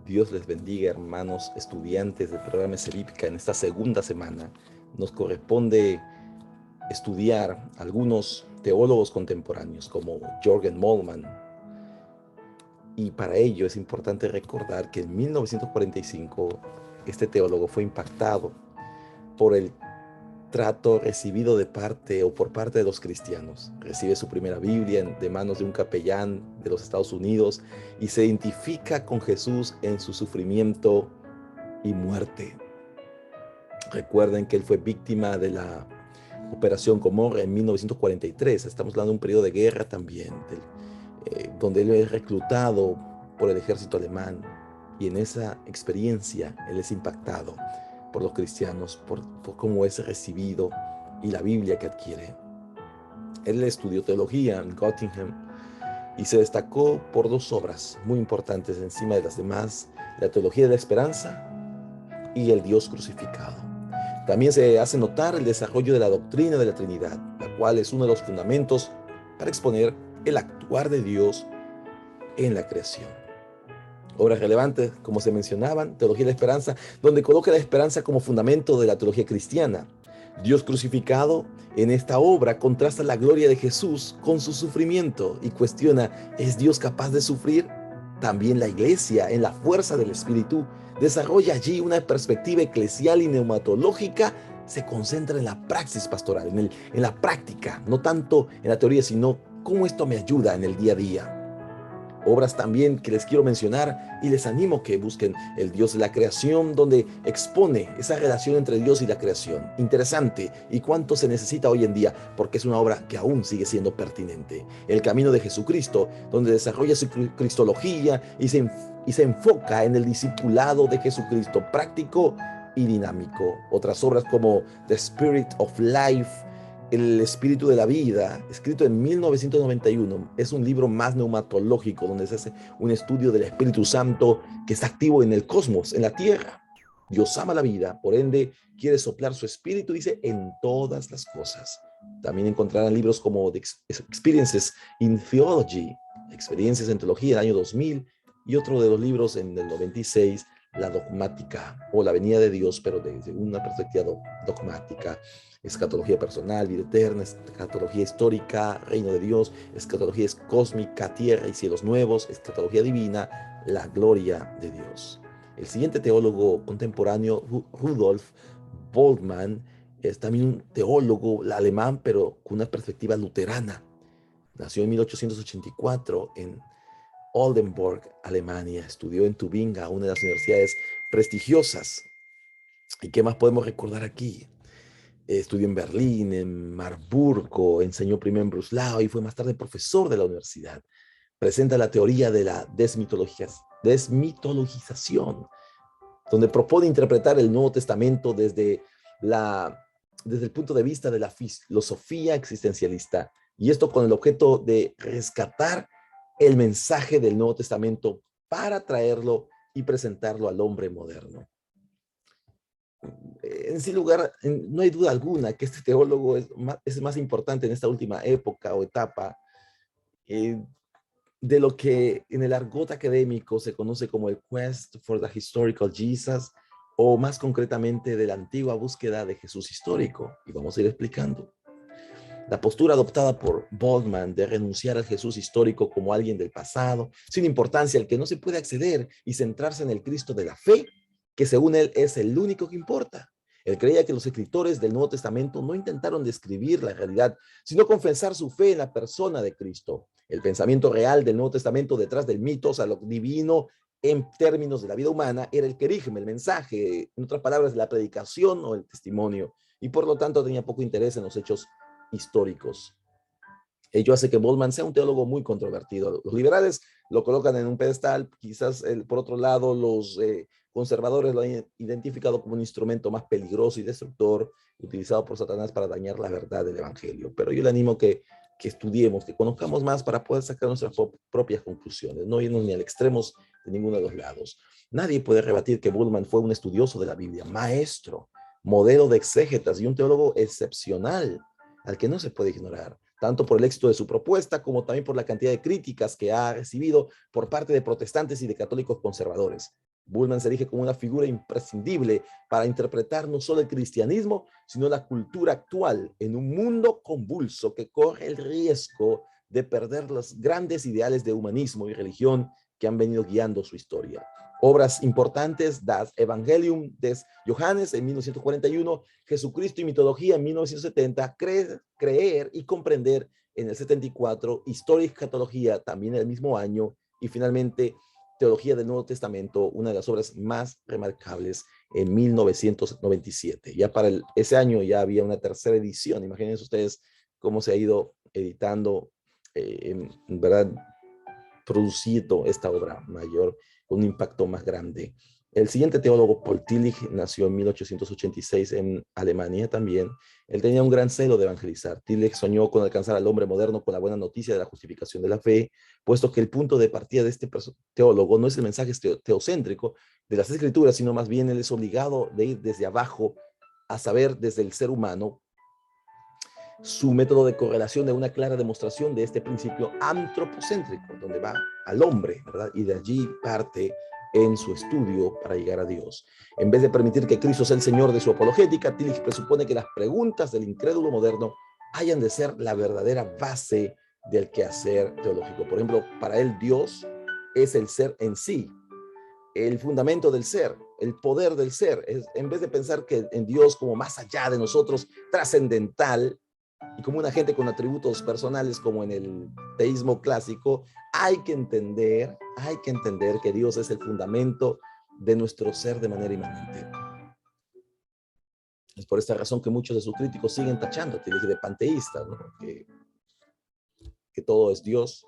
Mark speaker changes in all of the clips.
Speaker 1: Dios les bendiga, hermanos estudiantes del programa Celípica. En esta segunda semana nos corresponde estudiar algunos teólogos contemporáneos como Jürgen Moltmann. Y para ello es importante recordar que en 1945 este teólogo fue impactado por el trato recibido de parte o por parte de los cristianos. Recibe su primera Biblia de manos de un capellán de los Estados Unidos y se identifica con Jesús en su sufrimiento y muerte. Recuerden que él fue víctima de la Operación Gomorra en 1943. Estamos hablando de un periodo de guerra también, donde él es reclutado por el ejército alemán. Y en esa experiencia él es impactado por los cristianos, por cómo es recibido y la Biblia que adquiere. Él estudió teología en Göttingen y se destacó por dos obras muy importantes encima de las demás: la teología de la esperanza y el Dios crucificado. También se hace notar el desarrollo de la doctrina de la Trinidad, la cual es uno de los fundamentos para exponer el actuar de Dios en la creación. Obras relevantes, como se mencionaban: Teología de la Esperanza, donde coloca la esperanza como fundamento de la teología cristiana. Dios crucificado, en esta obra contrasta la gloria de Jesús con su sufrimiento y cuestiona: ¿es Dios capaz de sufrir? También la Iglesia, en la fuerza del Espíritu, desarrolla allí una perspectiva eclesial y neumatológica. Se concentra en la praxis pastoral, en la práctica, no tanto en la teoría, sino cómo esto me ayuda en el día a día. Obras también que les quiero mencionar y les animo que busquen: El Dios de la Creación, donde expone esa relación entre Dios y la creación. Interesante, y cuánto se necesita hoy en día, porque es una obra que aún sigue siendo pertinente. El Camino de Jesucristo, donde desarrolla su cristología y se enfoca en el discipulado de Jesucristo, práctico y dinámico. Otras obras como The Spirit of Life, El Espíritu de la Vida, escrito en 1991, es un libro más neumatológico, donde se hace un estudio del Espíritu Santo que está activo en el cosmos, en la Tierra. Dios ama la vida, por ende quiere soplar su espíritu, dice, en todas las cosas. También encontrarán libros como The Experiences in Theology, Experiencias en Teología, del año 2000, y otro de los libros en el 96, La Dogmática, o La Venida de Dios, pero desde una perspectiva dogmática. Escatología personal, vida eterna; escatología histórica, reino de Dios; escatología cósmica, tierra y cielos nuevos; escatología divina, la gloria de Dios. El siguiente teólogo contemporáneo, Rudolf Bultmann, es también un teólogo alemán, pero con una perspectiva luterana. Nació en 1884 en Oldenburg, Alemania. Estudió en Tubinga, una de las universidades prestigiosas. ¿Y qué más podemos recordar aquí? Estudió en Berlín, en Marburgo, enseñó primero en Breslau y fue más tarde profesor de la universidad. Presenta la teoría de la desmitologización, donde propone interpretar el Nuevo Testamento desde el punto de vista de la filosofía existencialista, y esto con el objeto de rescatar el mensaje del Nuevo Testamento para traerlo y presentarlo al hombre moderno. En sí lugar, no hay duda alguna que este teólogo es más importante en esta última época o etapa eh, de lo que en el argot académico se conoce como el Quest for the Historical Jesus, o más concretamente de la antigua búsqueda de Jesús histórico. Y vamos a ir explicando. La postura adoptada por Bultmann de renunciar al Jesús histórico como alguien del pasado, sin importancia, al que no se puede acceder, y centrarse en el Cristo de la fe, que según él es el único que importa. Él creía que los escritores del Nuevo Testamento no intentaron describir la realidad, sino confesar su fe en la persona de Cristo. El pensamiento real del Nuevo Testamento detrás del mito, o sea, lo divino en términos de la vida humana, era el querigma, el mensaje, en otras palabras, la predicación o el testimonio, y por lo tanto tenía poco interés en los hechos históricos. Ello hace que Bultmann sea un teólogo muy controvertido. Los liberales lo colocan en un pedestal; quizás por otro lado los conservadores lo han identificado como un instrumento más peligroso y destructor, utilizado por Satanás para dañar la verdad del evangelio. Pero yo le animo que estudiemos, que conozcamos más para poder sacar nuestras propias conclusiones, no irnos ni al extremo de ninguno de los lados. Nadie puede rebatir que Bultmann fue un estudioso de la Biblia, maestro, modelo de exégetas y un teólogo excepcional, al que no se puede ignorar, tanto por el éxito de su propuesta como también por la cantidad de críticas que ha recibido por parte de protestantes y de católicos conservadores. Bullman se erige como una figura imprescindible para interpretar no solo el cristianismo, sino la cultura actual en un mundo convulso que corre el riesgo de perder los grandes ideales de humanismo y religión que han venido guiando su historia. Obras importantes: Das Evangelium des Johannes en 1941, Jesucristo y mitología en 1970, Creer y comprender en el 74, Historia y escatología también en el mismo año, y finalmente Teología del Nuevo Testamento, una de las obras más remarcables, en 1997. Ya para ese año ya había una tercera edición. Imagínense ustedes cómo se ha ido editando, en verdad, producido esta obra mayor, con un impacto más grande. El siguiente teólogo, Paul Tillich, nació en 1886 en Alemania también. Él tenía un gran celo de evangelizar. Tillich soñó con alcanzar al hombre moderno con la buena noticia de la justificación de la fe, puesto que el punto de partida de este teólogo no es el mensaje teocéntrico de las Escrituras, sino más bien él es obligado de ir desde abajo a saber desde el ser humano. Su método de correlación de una clara demostración de este principio antropocéntrico, donde va al hombre, ¿verdad? Y de allí parte en su estudio para llegar a Dios. En vez de permitir que Cristo sea el Señor de su apologética, Tillich presupone que las preguntas del incrédulo moderno hayan de ser la verdadera base del quehacer teológico. Por ejemplo, para él Dios es el ser en sí, el fundamento del ser, el poder del ser. En vez de pensar que en Dios como más allá de nosotros, trascendental, y como un agente con atributos personales como en el teísmo clásico, hay que entender que Dios es el fundamento de nuestro ser de manera inmanente. Es por esta razón que muchos de sus críticos siguen tachando a Tillich de panteísta, ¿no? que todo es Dios.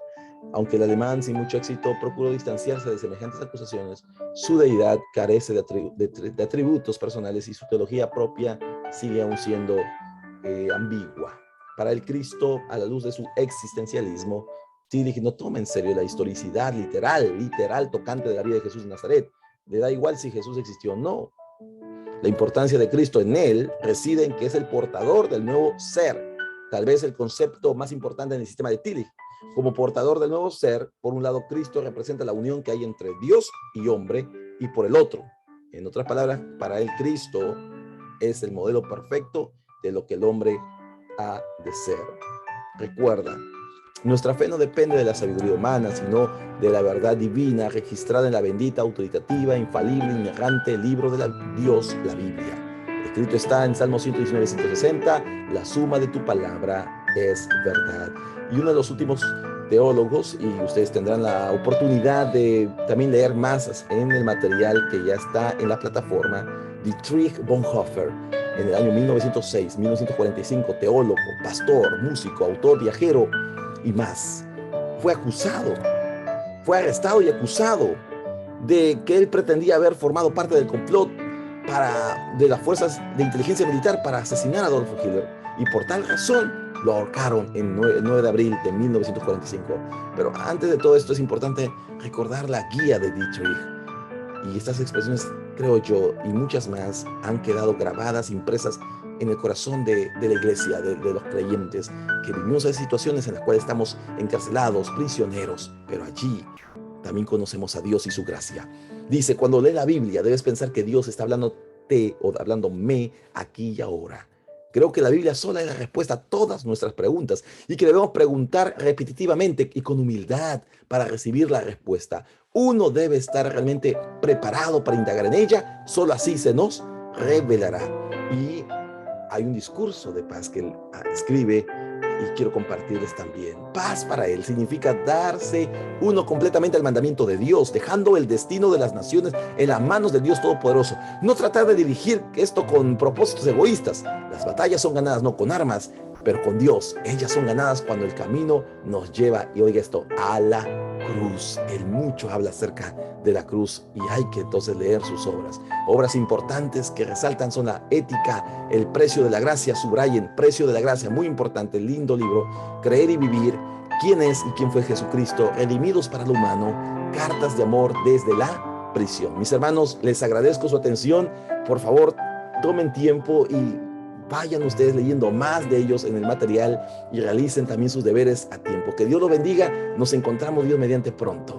Speaker 1: Aunque el alemán sin mucho éxito procuró distanciarse de semejantes acusaciones, su deidad carece de atributos personales y su teología propia sigue aún siendo ambigua. Para el Cristo, a la luz de su existencialismo, Tillich no toma en serio la historicidad literal tocante de la vida de Jesús de Nazaret. Le da igual si Jesús existió o no. La importancia de Cristo en él reside en que es el portador del nuevo ser, tal vez el concepto más importante en el sistema de Tillich. Como portador del nuevo ser, por un lado, Cristo representa la unión que hay entre Dios y hombre, y por el otro, en otras palabras, para él Cristo es el modelo perfecto de lo que el hombre ha de ser. Recuerda, nuestra fe no depende de la sabiduría humana, sino de la verdad divina registrada en la bendita, autoritativa, infalible, inerrante libro de Dios, la Biblia. Escrito está en Salmo 119, 160, la suma de tu palabra es verdad. Y uno de los últimos teólogos, y ustedes tendrán la oportunidad de también leer más en el material que ya está en la plataforma, Dietrich Bonhoeffer, en el año 1906, 1945, teólogo, pastor, músico, autor, viajero y más. Fue arrestado y acusado de que él pretendía haber formado parte del complot de las fuerzas de inteligencia militar para asesinar a Adolfo Hitler, y por tal razón lo ahorcaron el 9 de abril de 1945. Pero antes de todo esto es importante recordar la guía de Dietrich, y estas expresiones, creo yo, y muchas más, han quedado grabadas, impresas en el corazón de la iglesia, de los creyentes, que vivimos en situaciones en las cuales estamos encarcelados, prisioneros, pero allí también conocemos a Dios y su gracia. Dice, cuando lee la Biblia, debes pensar que Dios está hablándote o hablándome aquí y ahora. Creo que la Biblia sola es la respuesta a todas nuestras preguntas y que debemos preguntar repetitivamente y con humildad para recibir la respuesta. Uno debe estar realmente preparado para indagar en ella, solo así se nos revelará. Y hay un discurso de paz que él escribe y quiero compartirles también. Paz para él significa darse uno completamente al mandamiento de Dios, dejando el destino de las naciones en las manos del Dios Todopoderoso. No tratar de dirigir esto con propósitos egoístas. Las batallas son ganadas no con armas, pero con Dios. Ellas son ganadas cuando el camino nos lleva, y oiga esto, a la cruz. Él mucho habla acerca de la cruz y hay que entonces leer sus obras. Obras importantes que resaltan son la ética, el precio de la gracia, subrayen, precio de la gracia, muy importante, lindo libro, Creer y Vivir, quién es y quién fue Jesucristo, redimidos para lo humano, cartas de amor desde la prisión. Mis hermanos, les agradezco su atención. Por favor, tomen tiempo y vayan ustedes leyendo más de ellos en el material y realicen también sus deberes a tiempo. Que Dios los bendiga. Nos encontramos Dios mediante pronto.